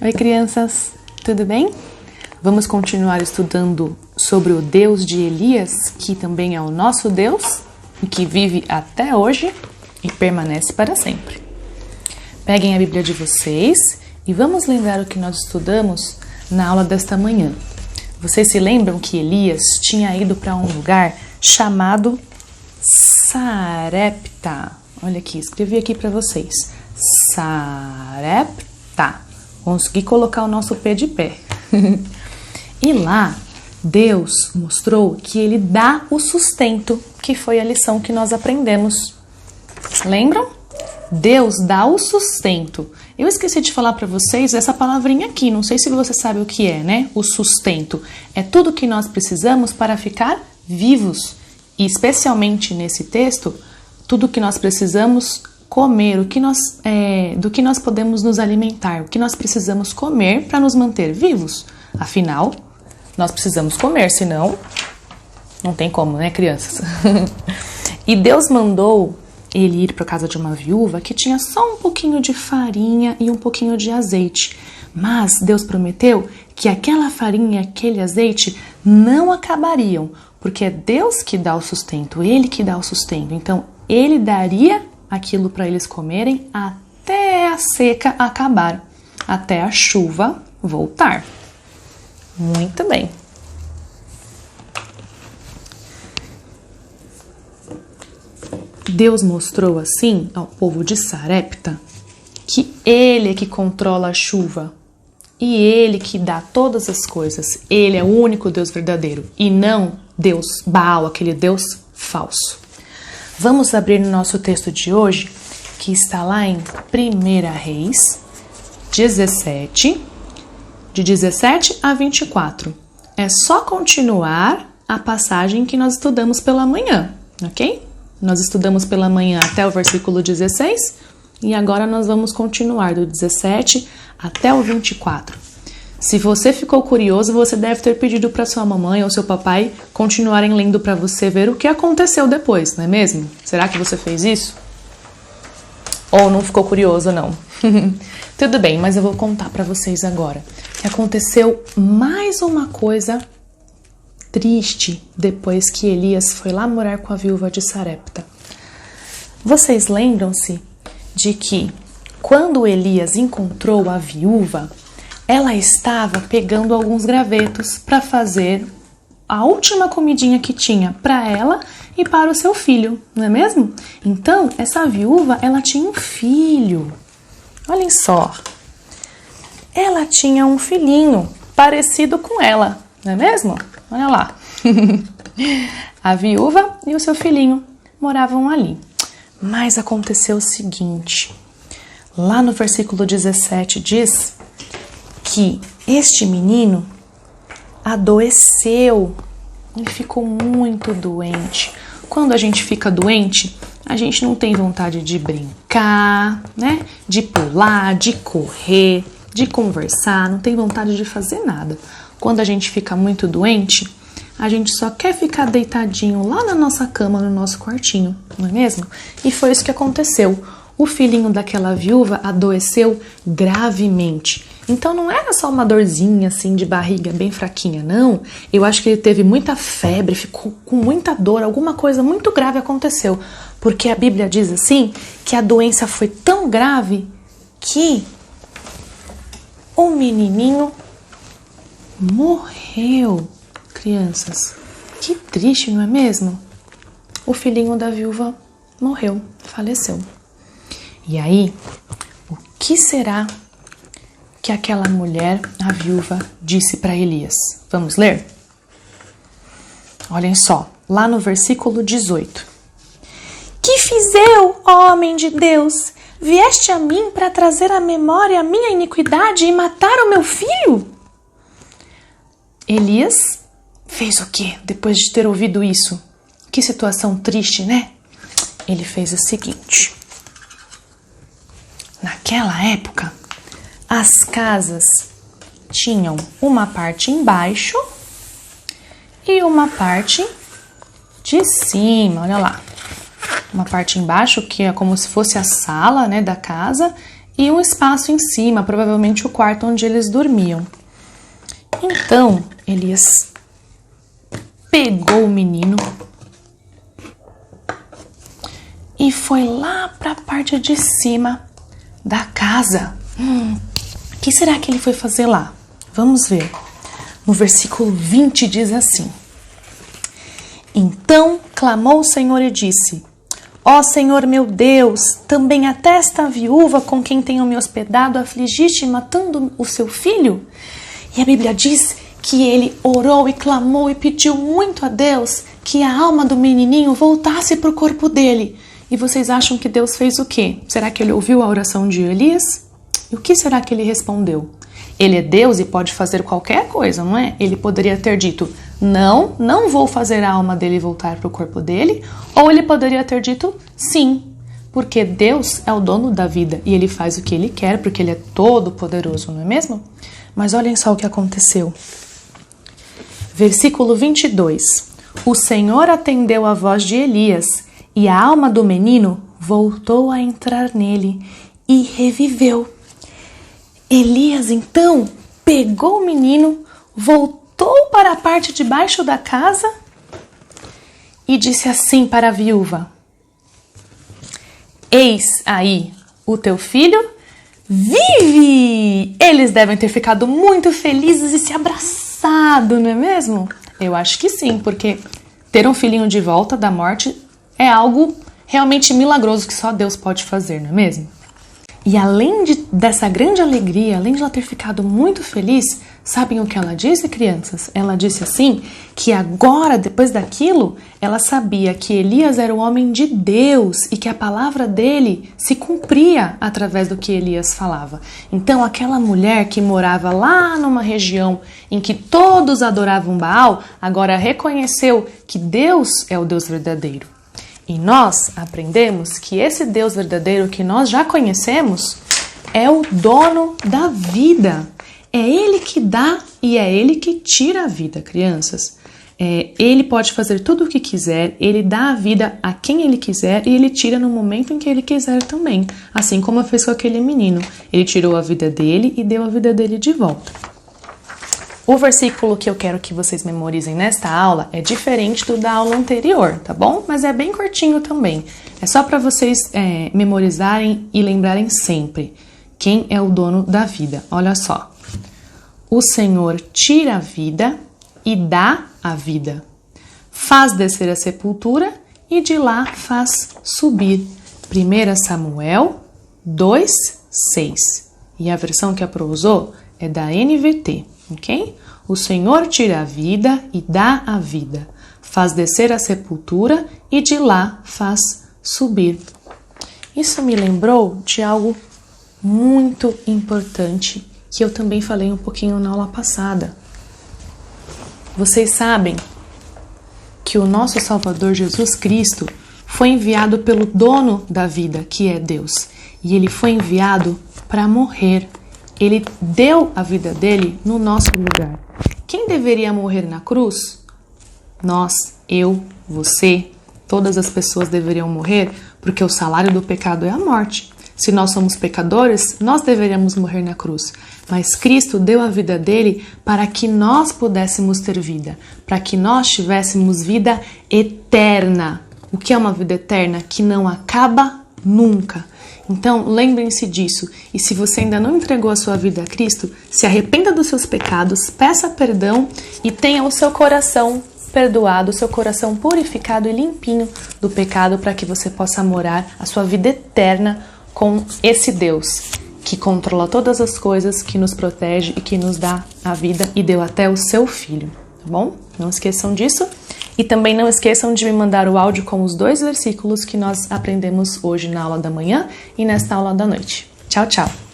Oi, crianças, tudo bem? Vamos continuar estudando sobre o Deus de Elias, que também é o nosso Deus e que vive até hoje e permanece para sempre. Peguem a Bíblia de vocês e vamos lembrar o que nós estudamos na aula desta manhã. Vocês se lembram que Elias tinha ido para um lugar chamado Sarepta? Olha aqui, escrevi aqui para vocês. Sarepta. Consegui colocar o nosso pé de pé. E lá, Deus mostrou que Ele dá o sustento, que foi a lição que nós aprendemos. Lembram? Deus dá o sustento. Eu esqueci de falar para vocês essa palavrinha aqui, não sei se você sabe o que é, né? O sustento. É tudo que nós precisamos para ficar vivos. E especialmente nesse texto, tudo que nós precisamos comer, do que nós podemos nos alimentar, o que nós precisamos comer para nos manter vivos. Afinal, nós precisamos comer, senão não tem como, né, crianças? E Deus mandou ele ir para a casa de uma viúva que tinha só um pouquinho de farinha e um pouquinho de azeite. Mas Deus prometeu que aquela farinha e aquele azeite não acabariam, porque é Deus que dá o sustento, Ele que dá o sustento. Então, Ele daria aquilo para eles comerem até a seca acabar, até a chuva voltar. Muito bem. Deus mostrou assim ao povo de Sarepta que Ele é que controla a chuva e Ele que dá todas as coisas. Ele é o único Deus verdadeiro e não Deus Baal, aquele Deus falso. Vamos abrir no nosso texto de hoje, que está lá em 1 Reis 17, de 17 a 24. É só continuar a passagem que nós estudamos pela manhã, ok? Nós estudamos pela manhã até o versículo 16 e agora nós vamos continuar do 17 até o 24. Se você ficou curioso, você deve ter pedido para sua mamãe ou seu papai continuarem lendo para você ver o que aconteceu depois, não é mesmo? Será que você fez isso? Ou não ficou curioso, não? Tudo bem, mas eu vou contar para vocês agora. Que aconteceu mais uma coisa triste depois que Elias foi lá morar com a viúva de Sarepta. Vocês lembram-se de que quando Elias encontrou a viúva, ela estava pegando alguns gravetos para fazer a última comidinha que tinha para ela e para o seu filho, não é mesmo? Então, essa viúva, ela tinha um filho. Olhem só. Ela tinha um filhinho parecido com ela, não é mesmo? Olha lá. A viúva e o seu filhinho moravam ali. Mas aconteceu o seguinte. Lá no versículo 17 diz que este menino adoeceu e ficou muito doente. Quando a gente fica doente, a gente não tem vontade de brincar, né? De pular, de correr, de conversar, não tem vontade de fazer nada. Quando a gente fica muito doente, a gente só quer ficar deitadinho lá na nossa cama, no nosso quartinho, não é mesmo? E foi isso que aconteceu. O filhinho daquela viúva adoeceu gravemente. Então não era só uma dorzinha assim de barriga bem fraquinha, não. Eu acho que ele teve muita febre, ficou com muita dor, alguma coisa muito grave aconteceu. Porque a Bíblia diz assim, que a doença foi tão grave que o menininho morreu. Crianças, que triste, não é mesmo? O filhinho da viúva morreu, faleceu. E aí, o que será que aquela mulher, a viúva, disse para Elias? Vamos ler? Olhem só, lá no versículo 18. Que fiz eu, ó homem de Deus? Vieste a mim para trazer à memória a minha iniquidade e matar o meu filho? Elias fez o quê depois de ter ouvido isso? Que situação triste, né? Ele fez o seguinte. Naquela época, as casas tinham uma parte embaixo e uma parte de cima, olha lá. Uma parte embaixo que é como se fosse a sala, né, da casa e um espaço em cima, provavelmente o quarto onde eles dormiam. Então, Elias pegou o menino e foi lá para a parte de cima da casa. O que será que ele foi fazer lá? Vamos ver. No versículo 20 diz assim: Então clamou o Senhor e disse: Ó Senhor meu Deus, também até esta viúva com quem tenho me hospedado afligiste, matando o seu filho? E a Bíblia diz que ele orou e clamou e pediu muito a Deus que a alma do menininho voltasse para o corpo dele. E vocês acham que Deus fez o quê? Será que ele ouviu a oração de Elias? E o que será que ele respondeu? Ele é Deus e pode fazer qualquer coisa, não é? Ele poderia ter dito, não vou fazer a alma dele voltar para o corpo dele. Ou ele poderia ter dito, sim, porque Deus é o dono da vida e ele faz o que ele quer, porque ele é todo poderoso, não é mesmo? Mas olhem só o que aconteceu. Versículo 22. O Senhor atendeu a voz de Elias e a alma do menino voltou a entrar nele e reviveu. Elias, então, pegou o menino, voltou para a parte de baixo da casa e disse assim para a viúva: Eis aí o teu filho vive! Eles devem ter ficado muito felizes e se abraçado, não é mesmo? Eu acho que sim, porque ter um filhinho de volta da morte é algo realmente milagroso que só Deus pode fazer, não é mesmo? E além dessa grande alegria, além de ela ter ficado muito feliz, sabem o que ela disse, crianças? Ela disse assim, que agora, depois daquilo, ela sabia que Elias era o homem de Deus e que a palavra dele se cumpria através do que Elias falava. Então, aquela mulher que morava lá numa região em que todos adoravam Baal, agora reconheceu que Deus é o Deus verdadeiro. E nós aprendemos que esse Deus verdadeiro que nós já conhecemos é o dono da vida. É Ele que dá e é Ele que tira a vida, crianças. Ele pode fazer tudo o que quiser, Ele dá a vida a quem Ele quiser e Ele tira no momento em que Ele quiser também. Assim como fez com aquele menino. Ele tirou a vida dele e deu a vida dele de volta. O versículo que eu quero que vocês memorizem nesta aula é diferente do da aula anterior, tá bom? Mas é bem curtinho também. É só para vocês memorizarem e lembrarem sempre quem é o dono da vida. Olha só. O Senhor tira a vida e dá a vida. Faz descer a sepultura e de lá faz subir. 1 Samuel 2:6. E a versão que a Pro usou é da NVT. Ok? O Senhor tira a vida e dá a vida, faz descer a sepultura e de lá faz subir. Isso me lembrou de algo muito importante que eu também falei um pouquinho na aula passada. Vocês sabem que o nosso Salvador Jesus Cristo foi enviado pelo dono da vida, que é Deus, e ele foi enviado para morrer. Ele deu a vida dele no nosso lugar. Quem deveria morrer na cruz? Nós, eu, você, todas as pessoas deveriam morrer, porque o salário do pecado é a morte. Se nós somos pecadores, nós deveríamos morrer na cruz. Mas Cristo deu a vida dele para que nós pudéssemos ter vida, para que nós tivéssemos vida eterna. O que é uma vida eterna? Que não acaba nunca. Então, lembrem-se disso. E se você ainda não entregou a sua vida a Cristo, se arrependa dos seus pecados, peça perdão e tenha o seu coração perdoado, o seu coração purificado e limpinho do pecado para que você possa morar a sua vida eterna com esse Deus que controla todas as coisas, que nos protege e que nos dá a vida e deu até o seu filho, tá bom? Não esqueçam disso. E também não esqueçam de me mandar o áudio com os 2 versículos que nós aprendemos hoje na aula da manhã e nesta aula da noite. Tchau, tchau!